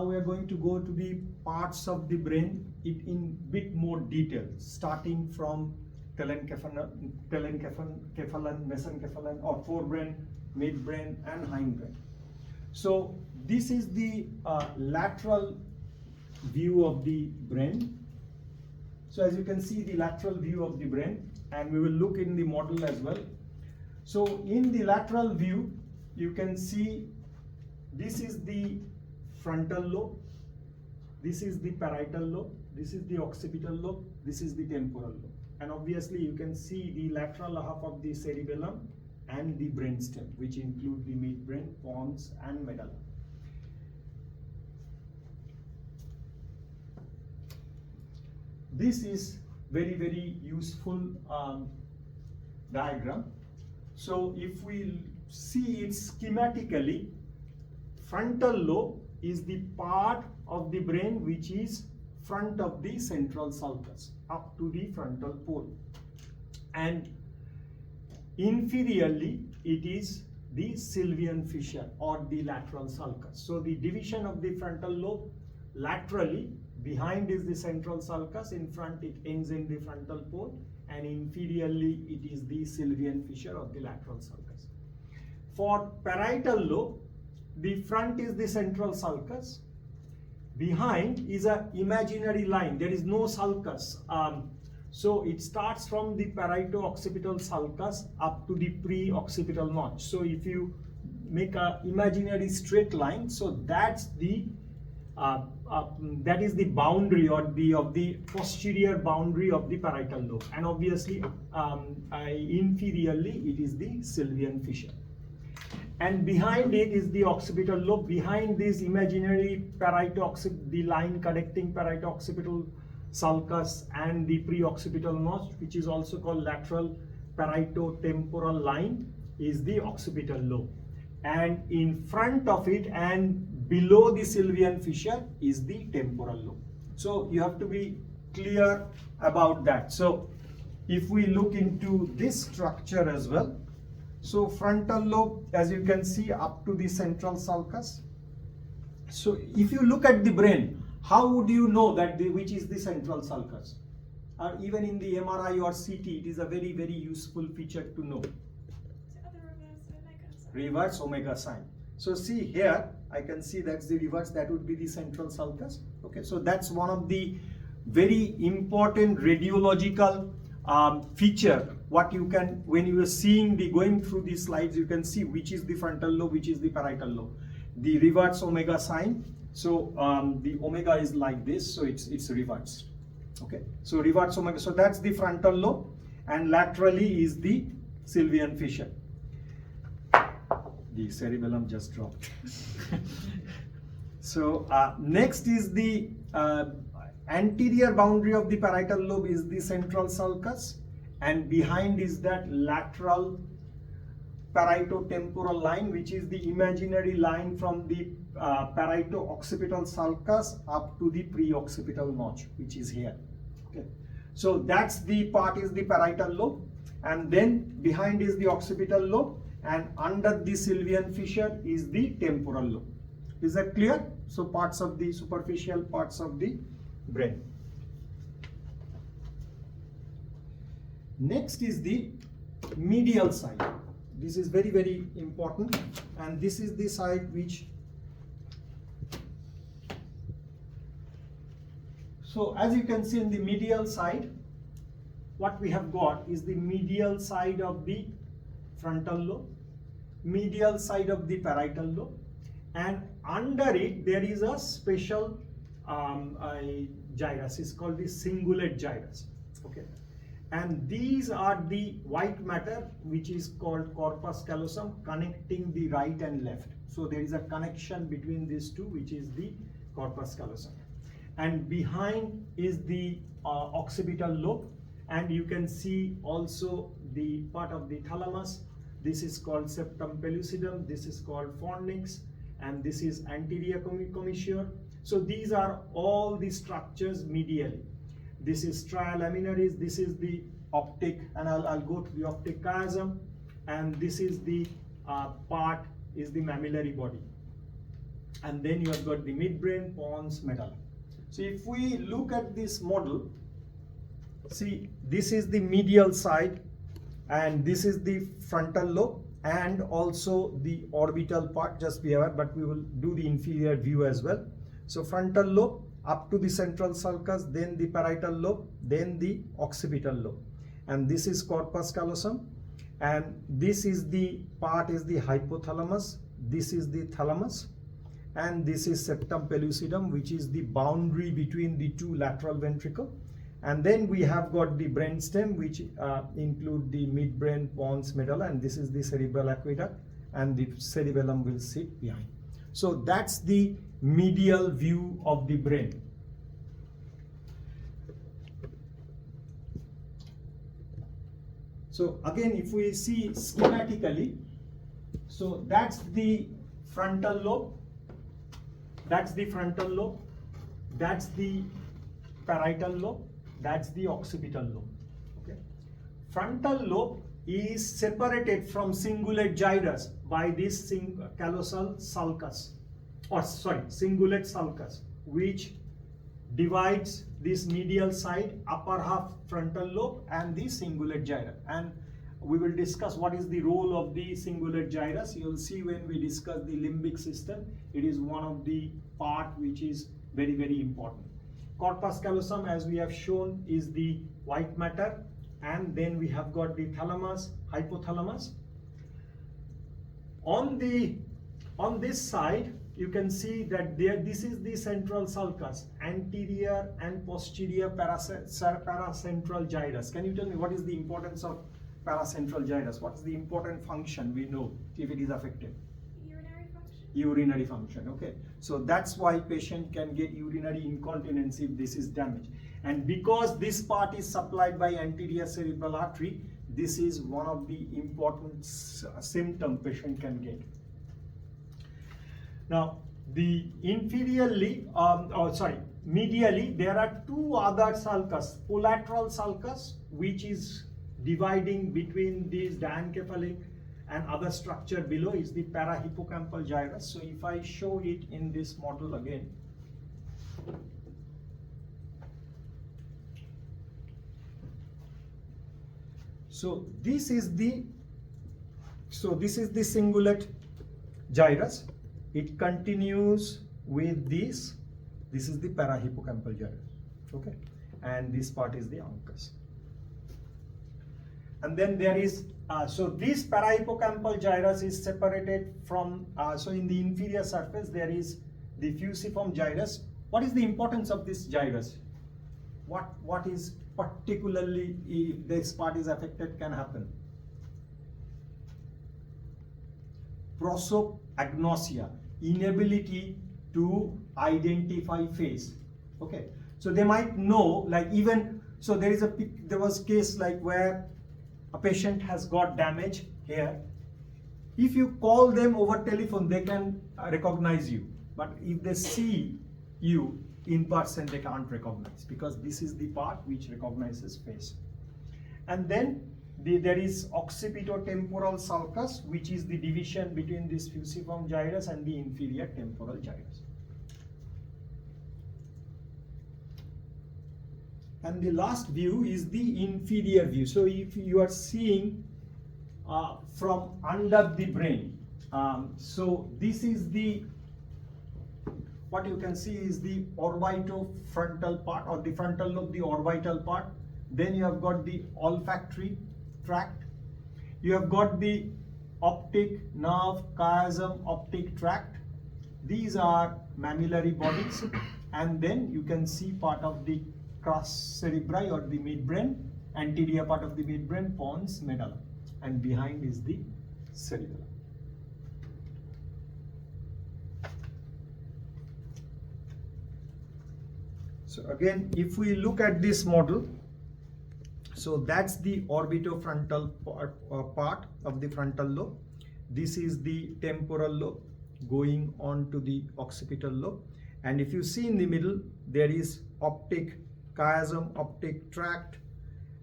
now we are going to go to the parts of the brain in bit more detail, starting from telencephalon, mesencephalon, or forebrain, midbrain, and hindbrain. So this is the lateral view of the brain. So as you can see, the lateral view of the brain, and we will look in the model as well. So in the lateral view, you can see this is the frontal lobe, this is the parietal lobe, this is the occipital lobe, this is the temporal lobe. And obviously you can see the lateral half of the cerebellum and the brainstem, which include the midbrain, pons, and medulla. This is very useful diagram. So if we see it schematically, frontal lobe is the part of the brain which is front of the central sulcus up to the frontal pole, and inferiorly it is the sylvian fissure or the lateral sulcus. So the division of the frontal lobe, laterally behind is the central sulcus, in front it ends in the frontal pole, and inferiorly it is the sylvian fissure of the lateral sulcus. For parietal lobe, the front is the central sulcus, behind is an imaginary line, there is no sulcus. So it starts from the parieto-occipital sulcus up to the pre-occipital notch. So if you make an imaginary straight line, so that's the that is the boundary or of the posterior boundary of the parietal lobe, and obviously inferiorly it is the sylvian fissure. And behind it is the occipital lobe. Behind this imaginary the line connecting parieto-occipital sulcus and the pre-occipital notch, which is also called lateral parieto-temporal line, is the occipital lobe. And in front of it and below the sylvian fissure is the temporal lobe. So you have to be clear about that. So if we look into this structure as well, so frontal lobe, as you can see, up to the central sulcus. So if you look at the brain, how would you know that which is the central sulcus? Or even in the MRI or CT, it is a very useful feature to know. Reverse omega sign. So see here, I can see that's the reverse, that would be the central sulcus. Okay, so that's one of the very important radiological feature. What you can, when you are seeing the going through these slides, you can see which is the frontal lobe, which is the parietal lobe. The reverse omega sign. So the omega is like this, so it's reversed. Okay, so reverse omega. So that's the frontal lobe, and laterally is the sylvian fissure. The cerebellum just dropped. So next is the anterior boundary of the parietal lobe is the central sulcus, and behind is that lateral parieto-temporal line, which is the imaginary line from the parieto-occipital sulcus up to the pre-occipital notch, which is here. Okay, so that's the part is the parietal lobe, and then behind is the occipital lobe, and under the sylvian fissure is the temporal lobe. Is that clear? So parts of the superficial parts of the brain. Next is the medial side. This is very important, and this is the side which, so as you can see in the medial side, what we have got is the medial side of the frontal lobe, medial side of the parietal lobe, and under it there is a special gyrus. It's called the cingulate gyrus. Okay, and these are the white matter which is called corpus callosum, connecting the right and left. So there is a connection between these two, which is the corpus callosum, and behind is the occipital lobe, and you can see also the part of the thalamus. This is called septum pellucidum, this is called fornix, and this is anterior commissure. So these are all the structures medially. This is stria laminaris, this is the optic, and I'll go to the optic chiasm, and this is the part is the mammillary body. and then you have got the midbrain, pons, medulla. So if we look at this model, see, this is the medial side and this is the frontal lobe and also the orbital part, just be aware, but we will do the inferior view as well. So frontal lobe up to the central sulcus, then the parietal lobe, then the occipital lobe, and this is corpus callosum, and this is the part is the hypothalamus, this is the thalamus, and this is septum pellucidum, which is the boundary between the two lateral ventricle. And then we have got the brainstem, which include the midbrain, pons, medulla, and this is the cerebral aqueduct, and the cerebellum will sit behind. So that's the medial view of the brain. So again, if we see schematically, so that's the frontal lobe, that's the frontal lobe, that's the parietal lobe, that's the occipital lobe. Okay. Frontal lobe is separated from cingulate gyrus by this callosal sulcus, or sorry, cingulate sulcus, which divides this medial side, upper half frontal lobe, and the cingulate gyrus. And we will discuss what is the role of the cingulate gyrus. You will see when we discuss the limbic system, it is one of the part which is very, very important. Corpus callosum, as we have shown, is the white matter, and then we have got the thalamus, hypothalamus. On this side, you can see that this is the central sulcus, anterior and posterior paracentral gyrus. Can you tell me what is the importance of paracentral gyrus? What is the important function we know if it is affected? Urinary function. Urinary function, okay. So that's why patient can get urinary incontinence if this is damaged. And because this part is supplied by anterior cerebral artery, this is one of the important symptoms patient can get. Now, the inferiorly, medially, there are two other sulcus. Collateral sulcus, which is dividing between these diencephalic and other structure below, is the parahippocampal gyrus. So if I show it in this model again, so this is the cingulate gyrus. It continues with this. This is the parahippocampal gyrus, okay, and this part is the uncus. And then there is so this parahippocampal gyrus is separated from so in the inferior surface there is the fusiform gyrus. What is the importance of this gyrus? What is particularly, if this part is affected, can happen? Prosopagnosia, inability to identify face. Okay, so they might know, like, even so there was case like where a patient has got damage here. If you call them over telephone, they can recognize you, but if they see you in person, they can't recognize, because this is the part which recognizes face. And then there is occipitotemporal sulcus, which is the division between this fusiform gyrus and the inferior temporal gyrus. And the last view is the inferior view. So if you are seeing from under the brain, so this is the, what you can see is the orbitofrontal part, or the frontal lobe, the orbital part. Then you have got the olfactory tract. You have got the optic nerve, chiasm, optic tract. These are mammillary bodies. And then you can see part of the crus cerebri, or the midbrain, anterior part of the midbrain, pons, medulla, and behind is the cerebellum. So again, if we look at this model, so that's the orbitofrontal part of the frontal lobe. This is the temporal lobe going on to the occipital lobe. And if you see in the middle, there is optic chiasm, optic tract,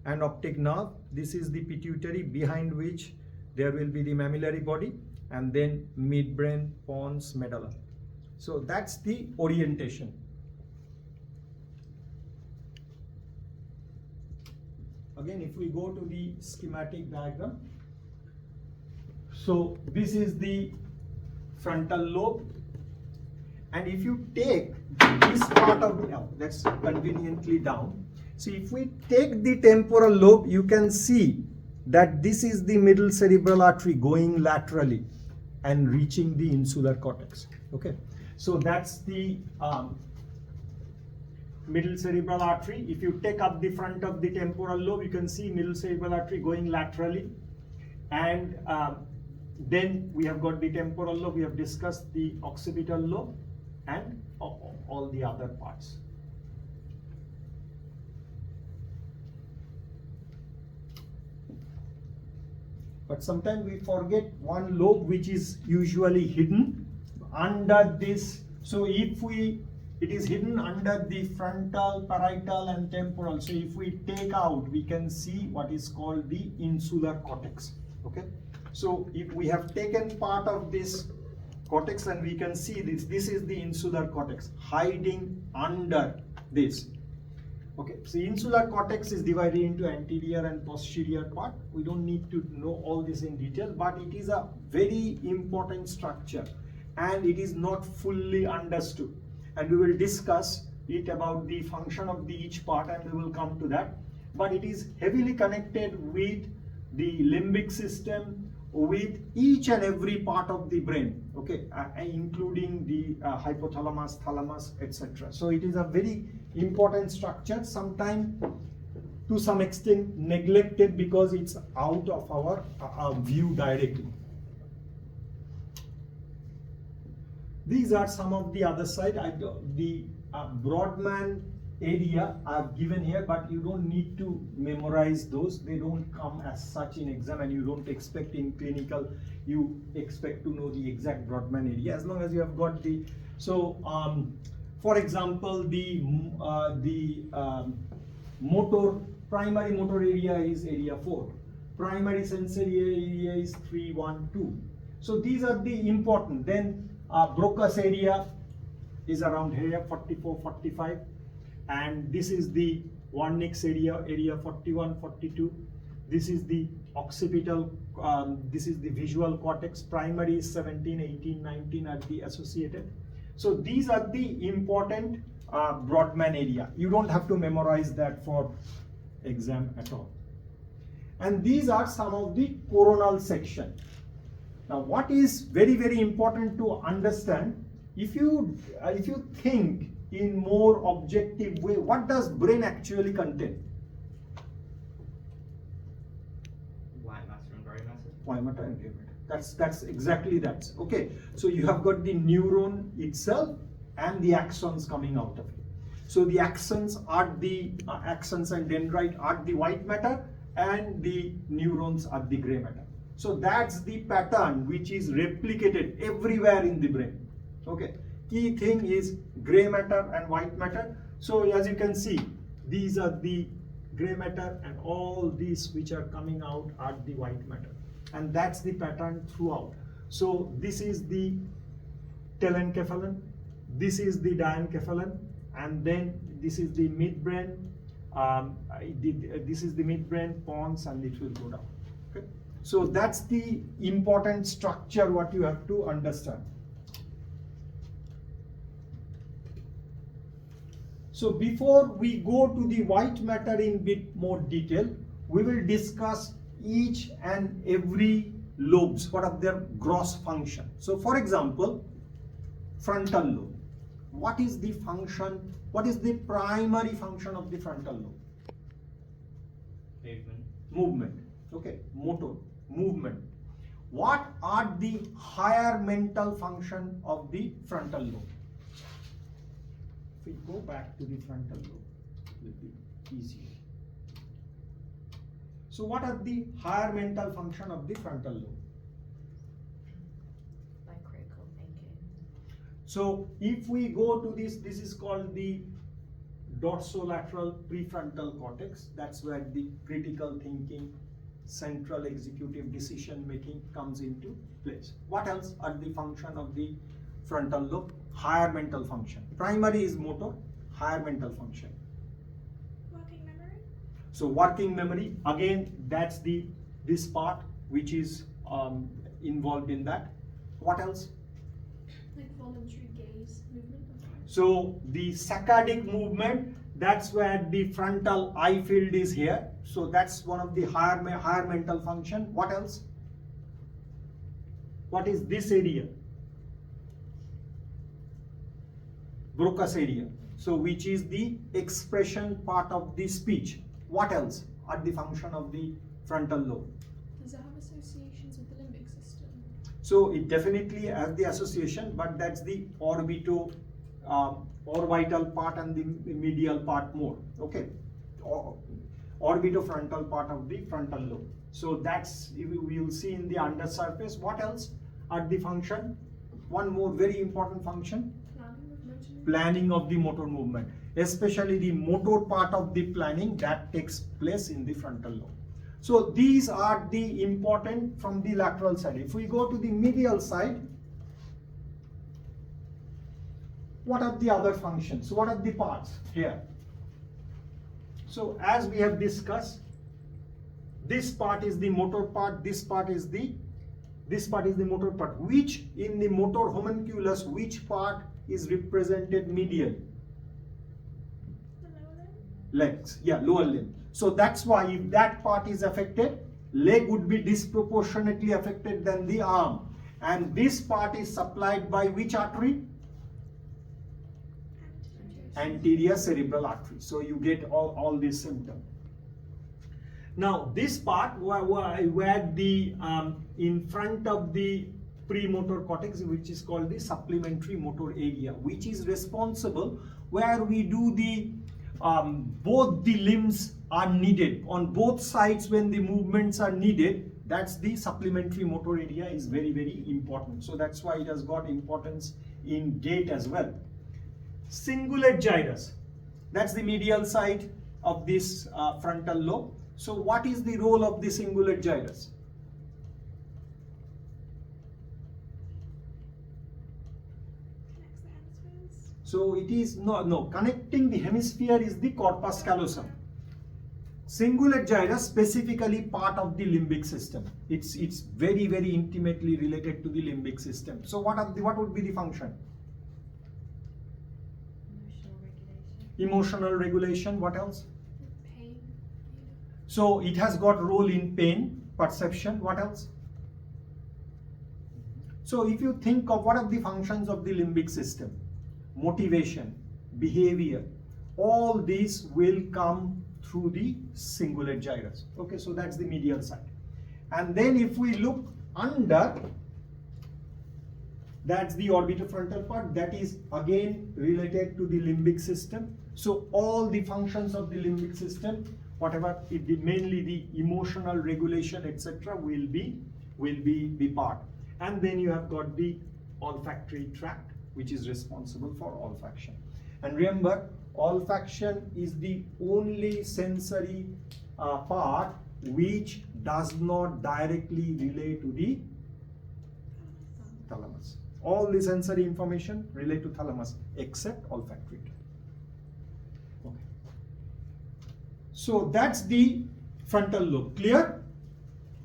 and optic nerve. This is the pituitary, behind which there will be the mammillary body, and then midbrain, pons, medulla. So that's the orientation. Again, if we go to the schematic diagram, so this is the frontal lobe, and if you take this part of the, that's conveniently down. So if we take the temporal lobe, you can see that this is the middle cerebral artery going laterally and reaching the insular cortex. Okay, so that's the middle cerebral artery. If you take up the front of the temporal lobe, you can see middle cerebral artery going laterally, and then we have got the temporal lobe. We have discussed the occipital lobe and all the other parts. But sometimes we forget one lobe which is usually hidden under this. So if it is hidden under the frontal, parietal and temporal. So if we take out, we can see what is called the insular cortex. Okay. So if we have taken part of this cortex, and we can see this is the insular cortex hiding under this. Okay, so insular cortex is divided into anterior and posterior part. We don't need to know all this in detail, but it is a very important structure and it is not fully understood. And we will discuss it about the function of each part, and we will come to that. But it is heavily connected with the limbic system, with each and every part of the brain, okay, including the hypothalamus, thalamus, etc. So it is a very important structure, sometimes to some extent neglected because it's out of our view directly. These are some of the other side. The Brodmann area I've given here, but you don't need to memorize those. They don't come as such in exam, and you don't expect in clinical you expect to know the exact Brodmann area, as long as you have got the. So for example, the primary motor area is area 4, primary sensory area is 3, 1, 2. So these are the important. Then Broca's area is around here 44, 45. And this is the Wernicke's area, area 41, 42. This is the occipital, this is the visual cortex. Primary is 17, 18, 19 are the associated. So these are the important Brodmann area. You don't have to memorize that for exam at all. And these are some of the coronal section. Now what is very, very important to understand, if you think in more objective way, what does brain actually contain? White matter and gray matter. White matter and gray matter. That's exactly that. Okay, so you have got the neuron itself and the axons coming out of it. So the axons are the axons and dendrite are the white matter, and the neurons are the gray matter. So that's the pattern which is replicated everywhere in the brain. Okay. Key thing is gray matter and white matter. So as you can see, these are the gray matter, and all these which are coming out are the white matter, and that's the pattern throughout. So this is the telencephalon, this is the diencephalon, and then this is the midbrain. This is the midbrain, pons, and it will go down. Okay? So that's the important structure what you have to understand. So before we go to the white matter in bit more detail, we will discuss each and every lobes, what are their gross function. So for example, frontal lobe. What is the function? What is the primary function of the frontal lobe? Movement. Movement. Okay, motor, movement. What are the higher mental function of the frontal lobe? If we go back to the frontal lobe, it will be easier. So what are the higher mental function of the frontal lobe? Like critical thinking. So if we go to this is called the dorsolateral prefrontal cortex. That's where the critical thinking, central executive decision making comes into place. What else are the function of the frontal lobe? higher mental function. Primary is motor, higher mental function. Working memory? So working memory, again, that's this part which is involved in that. What else? Like voluntary gaze movement? So the saccadic movement, that's where the frontal eye field is here. So that's one of the higher mental function. What else? What is this area? Broca's area. So which is the expression part of the speech. What else are the function of the frontal lobe? Does it have associations with the limbic system? So it definitely has the association, but that's the orbital part and the medial part more. Okay, orbitofrontal part of the frontal lobe. So that's, we will see in the undersurface. What else are the function? One more very important function. Planning of motor movement? Planning of the motor movement, especially the motor part of the planning that takes place in the frontal lobe. So these are the important from the lateral side. If we go to the medial side, what are the other functions? What are the parts here? So as we have discussed, this part is the motor part, this part is the motor part. Which in the motor homunculus, which part is represented medial? The lower limb? Legs, yeah, lower limb. So that's why if that part is affected, leg would be disproportionately affected than the arm. And this part is supplied by which artery? Anterior cerebral artery. So you get all these symptoms. Now this part where the in front of the premotor cortex, which is called the supplementary motor area, which is responsible where we do the both the limbs are needed on both sides when the movements are needed. That's the supplementary motor area is very, very important. So that's why it has got importance in gait as well. Cingulate gyrus, that's the medial side of this frontal lobe. So what is the role of the cingulate gyrus? Connects the hemispheres? So it is no connecting the hemisphere is the corpus callosum. Cingulate gyrus specifically part of the limbic system. It's very, very intimately related to the limbic system. So what would be the function? Emotional regulation. What else? Pain? So it has got role in pain perception. What else? So if you think of what are the functions of the limbic system, motivation, behavior, all these will come through the cingulate gyrus. Okay, so that's the medial side. And then if we look under, that's the orbitofrontal part, that is again related to the limbic system. So all the functions of the limbic system, whatever it be, mainly the emotional regulation, etc., will be the part. And then you have got the olfactory tract, which is responsible for olfaction. And remember, olfaction is the only sensory part which does not directly relate to the thalamus. All the sensory information relate to thalamus except olfactory tract. Okay. So that's the frontal lobe. Clear?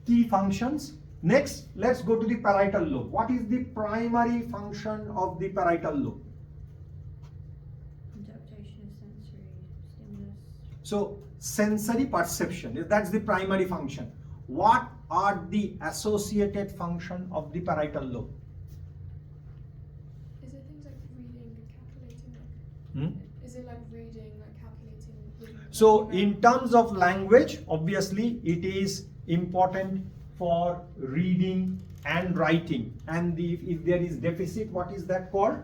Key functions. Next, let's go to the parietal lobe. What is the primary function of the parietal lobe? Interpretation of sensory stimulus. So sensory perception, that's the primary function. What are the associated function of the parietal lobe? Is it things like reading and calculating? Is it like reading, like calculating? Reading, So in terms of language, obviously it is important for reading and writing. And if there is deficit, what is that called?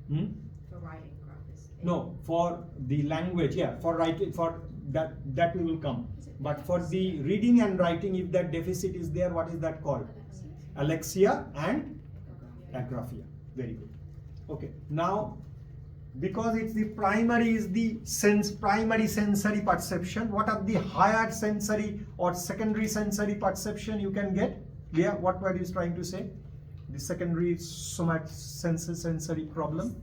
Yeah. For writing, graphs. No, for the language, yeah, for writing, for that we will come. But for the reading and writing, if that deficit is there, what is that called? Alexia and agraphia. Very good. Okay, now because it's the primary is the primary sensory perception, what are the higher sensory or secondary sensory perception you can get? Yeah, what were you trying to say? the secondary sensory problem,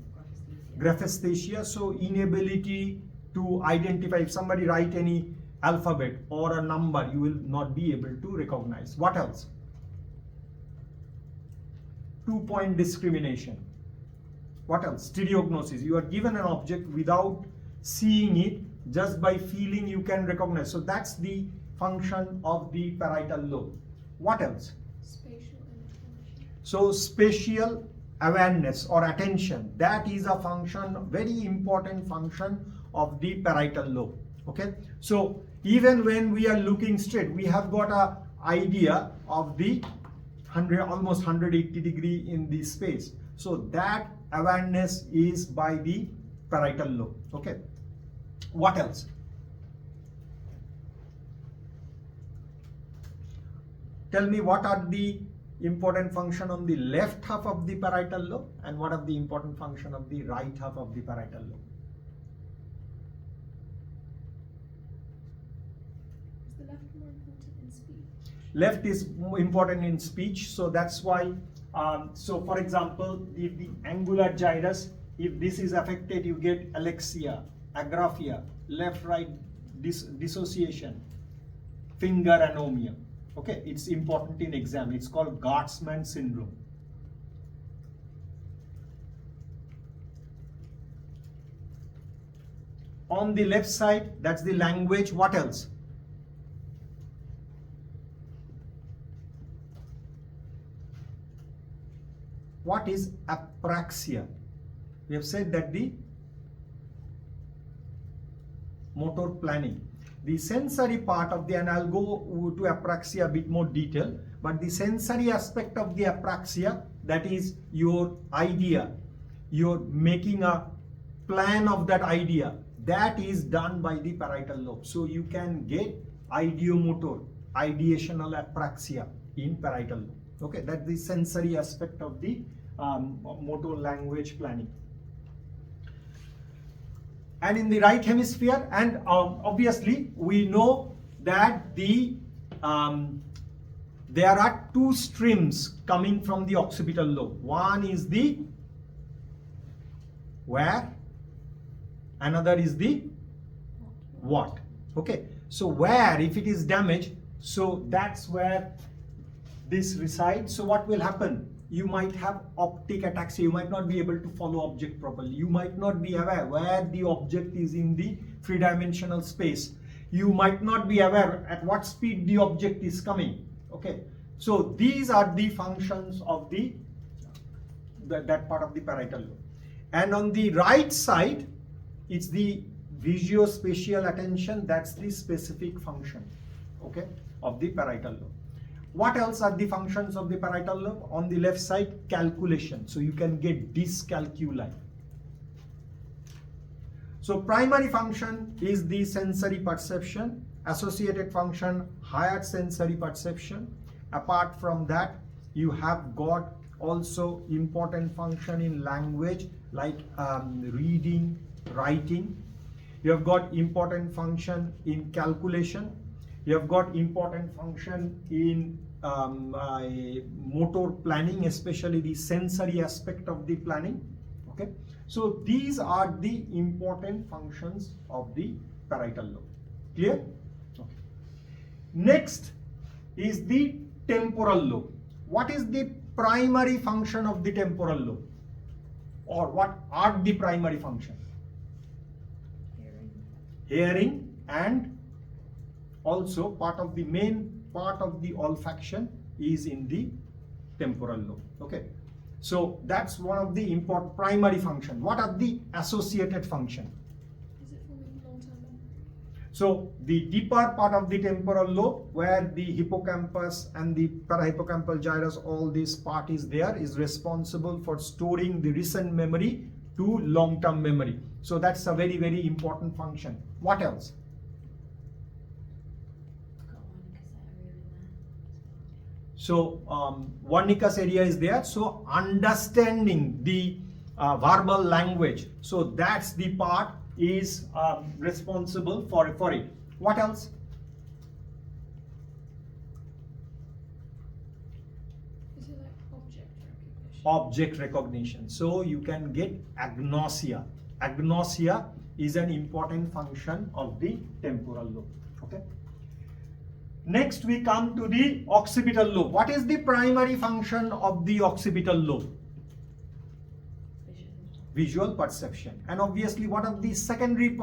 graphesthesia. So inability to identify. If somebody write any alphabet or a number, you will not be able to recognize. What else? 2-point discrimination. What else? Stereognosis. You are given an object without seeing it, just by feeling you can recognize. So that's the function of the parietal lobe. What else? Spatial inattention. So spatial awareness or attention, that is a function, very important function of the parietal lobe. Okay, so even when we are looking straight, we have got a idea of the almost 180 degree in the space. So that awareness is by the parietal lobe. Okay, what else? Tell me, what are the important function on the left half of the parietal lobe and what are the important function of the right half of the parietal lobe? Is the left more important in speech? Left is more important in speech, so that's why. So for example, if the angular gyrus, if this is affected, you get alexia, agraphia, left-right dissociation, finger anomia. Okay, it's important in exam. It's called Gartzman syndrome. On the left side, that's the language. What else? What is apraxia? We have said that the motor planning. The sensory part of the, and I'll go to apraxia a bit more detail, but the sensory aspect of the apraxia, that is your idea, you're making a plan of that idea, that is done by the parietal lobe. So you can get ideomotor, ideational apraxia in parietal lobe. Okay, that's the sensory aspect of the motor language planning. And in the right hemisphere, and obviously we know that the there are two streams coming from the occipital lobe. One is the where, another is the what. Okay, so where, if it is damaged, so that's where this resides. So what will happen? You might have optic ataxia, you might not be able to follow object properly, you might not be aware where the object is in the three-dimensional space, you might not be aware at what speed the object is coming. Okay, so these are the functions of the that part of the parietal lobe. And on the right side, it's the visuospatial attention, that's the specific function, okay, of the parietal lobe. What else are the functions of the parietal lobe? On the left side, calculation. So you can get dyscalculia. So primary function is the sensory perception, associated function, higher sensory perception. Apart from that, you have got also important function in language like reading, writing. You have got important function in calculation. You have got important function in motor planning, especially the sensory aspect of the planning. Okay, so these are the important functions of the parietal lobe. Clear? Okay. Next is the temporal lobe. What is the primary function of the temporal lobe? Or what are the primary functions? Hearing, and also part of the main part of the olfaction is in the temporal lobe. Okay, so that's one of the important primary function. What are the associated function? Is it forming long-term memory? So the deeper part of the temporal lobe, where the hippocampus and the parahippocampal gyrus, all this part is there, is responsible for storing the recent memory to long-term memory. So that's a very, very important function. What else? So Wernicke's area is there. So understanding the verbal language. So that's the part is responsible for it. What else? Is it like object object recognition. So you can get agnosia. Agnosia is an important function of the temporal lobe. Okay. Next we come to the occipital lobe. What is the primary function of the occipital lobe? Visual perception. And obviously what are the secondary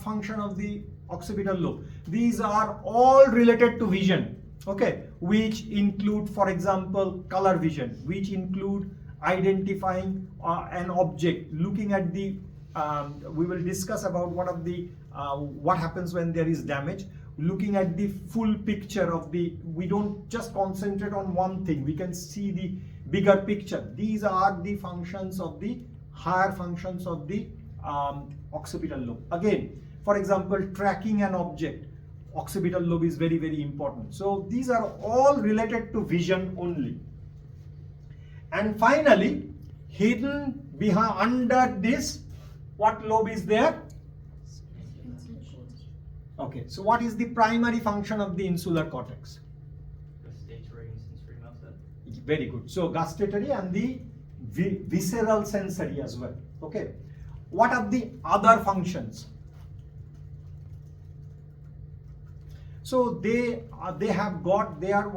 function of the occipital lobe? These are all related to vision, okay, which include, for example, color vision, which include identifying an object, looking at the we will discuss about what happens when there is damage, looking at the full picture of we don't just concentrate on one thing, we can see the bigger picture. These are the functions of the higher functions of the occipital lobe. Again, for example, tracking an object, occipital lobe is very, very important. So these are all related to vision only. And finally, hidden behind under this, what lobe is there? Okay, so what is the primary function of the insular cortex? Gustatory and sensory motor. Very good. So gustatory and the visceral sensory as well. Okay. What are the other functions? So they are considered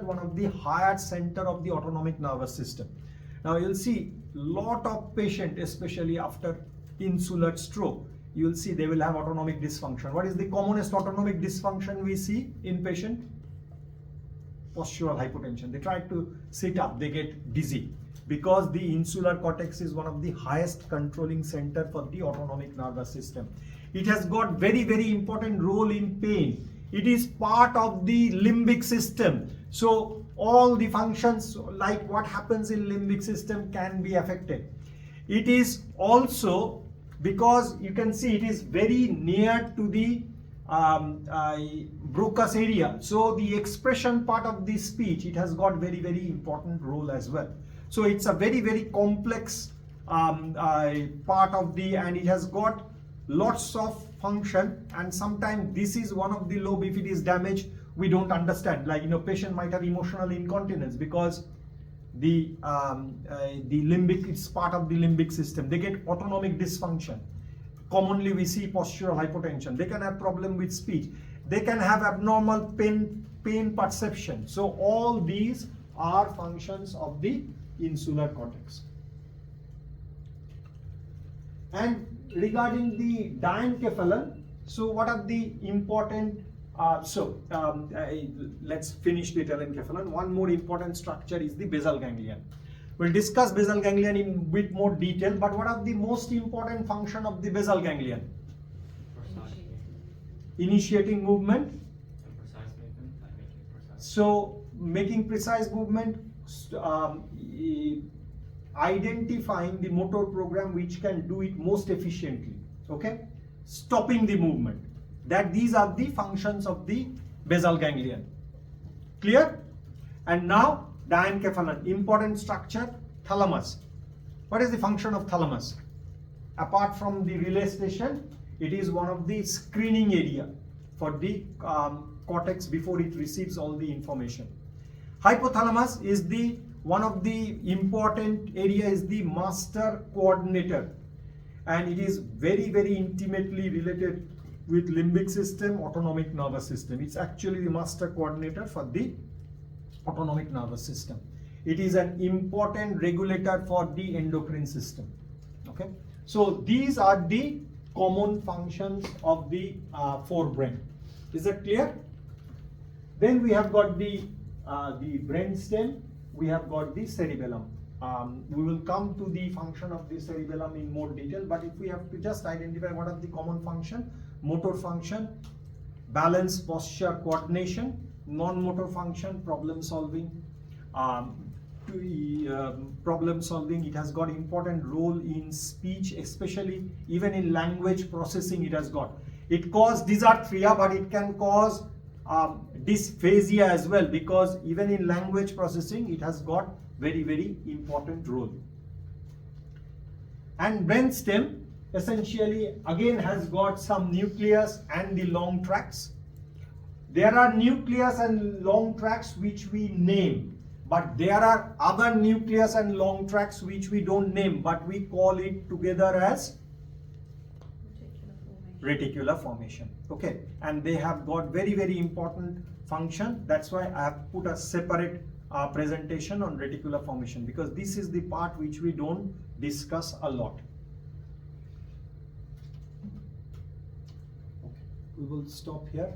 one of the higher center of the autonomic nervous system. Now you'll see lot of patient, especially after insular stroke, you will see they will have autonomic dysfunction. What is the commonest autonomic dysfunction we see in patient? Postural hypotension. They try to sit up, they get dizzy, because the insular cortex is one of the highest controlling center for the autonomic nervous system. It has got very, very important role in pain. It is part of the limbic system. So all the functions like what happens in limbic system can be affected. It is also because you can see it is very near to the Broca's area. So the expression part of the speech, it has got very, very important role as well. So it's a very, very complex part of and it has got lots of function, and sometimes this is one of the lobe, if it is damaged, we don't understand. Like, patient might have emotional incontinence because the limbic, it's part of the limbic system. They get autonomic dysfunction. Commonly we see postural hypotension. They can have problem with speech. They can have abnormal pain perception. So all these are functions of the insular cortex. And regarding the diencephalon, so what are the important let's finish the telencephalon. One more important structure is the basal ganglion. We'll discuss basal ganglion in bit more detail, but what are the most important function of the basal ganglion? Initiating movement. And precise movement, like making precise. So making precise movement, identifying the motor program which can do it most efficiently. Okay, stopping the movement. These are the functions of the basal ganglion. Clear? And now diencephalon, important structure, thalamus. What is the function of thalamus? Apart from the relay station, it is one of the screening area for the cortex before it receives all the information. Hypothalamus is one of the important area, is the master coordinator, and it is very, very intimately related with limbic system, autonomic nervous system. It's actually the master coordinator for the autonomic nervous system. It is an important regulator for the endocrine system. Okay, so these are the common functions of the forebrain. Is that clear? Then we have got the brainstem. We have got the cerebellum. We will come to the function of the cerebellum in more detail, but if we have to just identify what are the common function: motor function, balance, posture, coordination; non-motor function, problem solving. Problem solving, it has got important role in speech, especially even in language processing. It has got, it causes dysarthria, but it can cause dysphasia as well, because even in language processing it has got very, very important role. And brainstem essentially again has got some nucleus and the long tracts. There are nucleus and long tracts which we name, But there are other nucleus and long tracts which we don't name, but we call it together as reticular formation. Okay, and they have got very, very important function. That's why I have put a separate presentation on reticular formation, because this is the part which we don't discuss a lot. Okay, we will stop here.